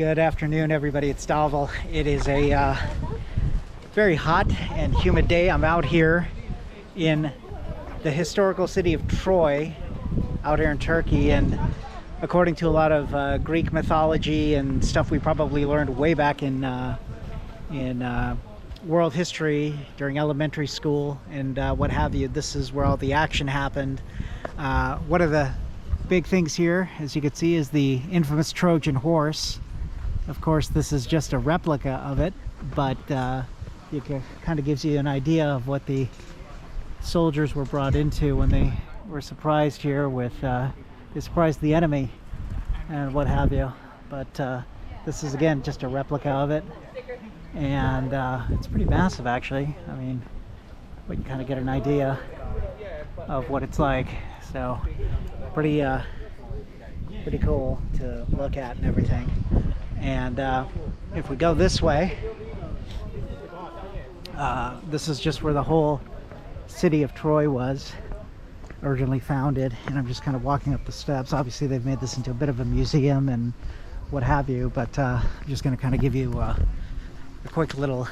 Good afternoon, everybody. It's Dhaval. It is a very hot and humid day. I'm out here in the historical city of Troy, out here in Turkey, and according to a lot of Greek mythology and stuff we probably learned way back in world history during elementary school and what have you, this is where all the action happened. One of the big things here, as you can see, is the infamous Trojan Horse. Of course, this is just a replica of it, but it kind of gives you an idea of what the soldiers were brought into when they were surprised here with they surprised the enemy and what have you. But this is again just a replica of it, and it's pretty massive actually. I mean, we can kind of get an idea of what it's like. So pretty cool to look at and everything. And if we go this way, this is just where the whole city of Troy was originally founded, and I'm just kind of walking up the steps. Obviously they've made this into a bit of a museum and what have you, but I'm just going to kind of give you a quick little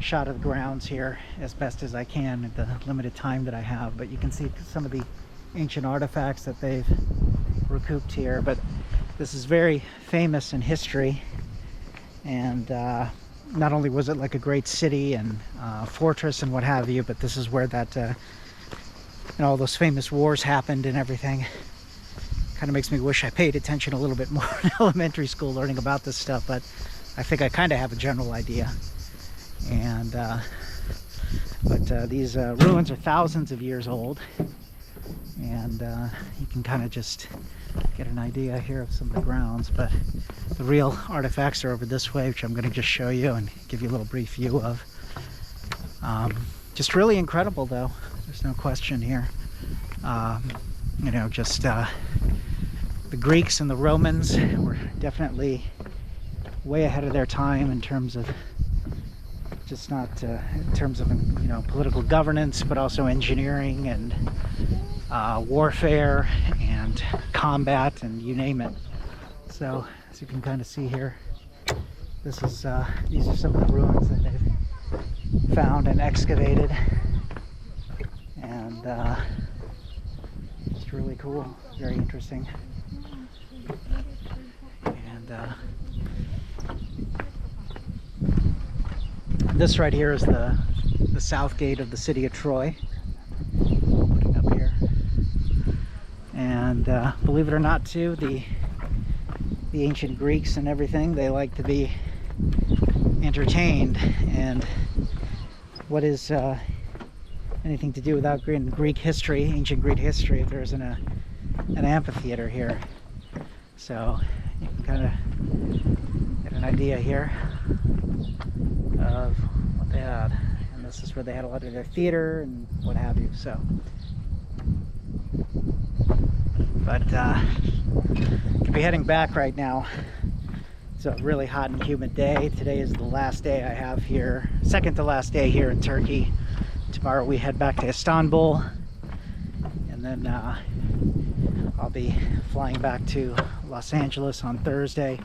shot of the grounds here as best as I can at the limited time that I have. But you can see some of the ancient artifacts that they've recouped here. But this is very famous in history, and not only was it like a great city and fortress and what have you, but this is where that all those famous wars happened and everything. Kind of makes me wish I paid attention a little bit more in elementary school learning about this stuff, but I think I kind of have a general idea. And these ruins are thousands of years old, and you can kind of just get an idea here of some of the grounds. But the real artifacts are over this way, which I'm going to just show you and give you a little brief view of. Just really incredible, though. There's no question here. You know, just the Greeks and the Romans were definitely way ahead of their time in terms of just not in terms of, you know, political governance, but also engineering and warfare and combat and you name it. So as you can kind of see here, this is these are some of the ruins that they've found and excavated, and it's really cool, very interesting. And this right here is the south gate of the city of Troy. Looking up here, and believe it or not, too, the ancient Greeks and everything, they like to be entertained. And what is anything to do without Greek history, ancient Greek history, if there isn't an amphitheater here? So you can kind of get an idea here of what they had, and this is where they had a lot of their theater and what have you. So, but could be heading back right now. It's a really hot and humid day. Today is the last day I have here, second to last day here in Turkey. Tomorrow we head back to Istanbul, and then I'll be flying back to Los Angeles on Thursday.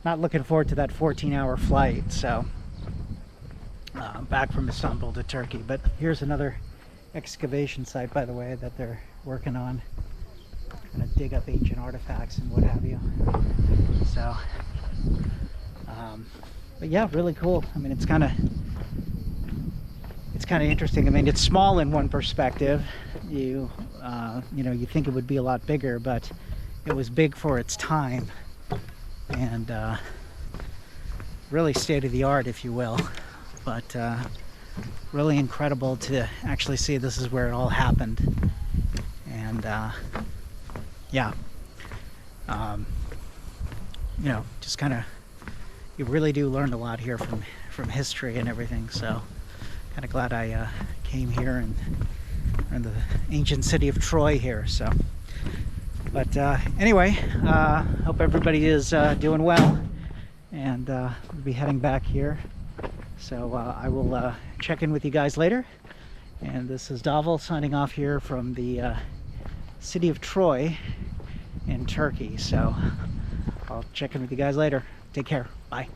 Not looking forward to that 14-hour flight, so back from Istanbul to Turkey. But here's another excavation site, by the way, that they're working on. Gonna dig up ancient artifacts and what have you. So, but yeah, really cool. I mean, it's kind of interesting. I mean, it's small in one perspective. You know, you think it would be a lot bigger, but it was big for its time, and really state-of-the-art, if you will. But really incredible to actually see this is where it all happened. And yeah, you know, just kind of, you really do learn a lot here from history and everything. So kind of glad I came here and in the ancient city of Troy here. So, but anyway, hope everybody is doing well, and we'll be heading back here. So I will check in with you guys later. And this is Dhaval signing off here from the city of Troy in Turkey. So I'll check in with you guys later. Take care. Bye.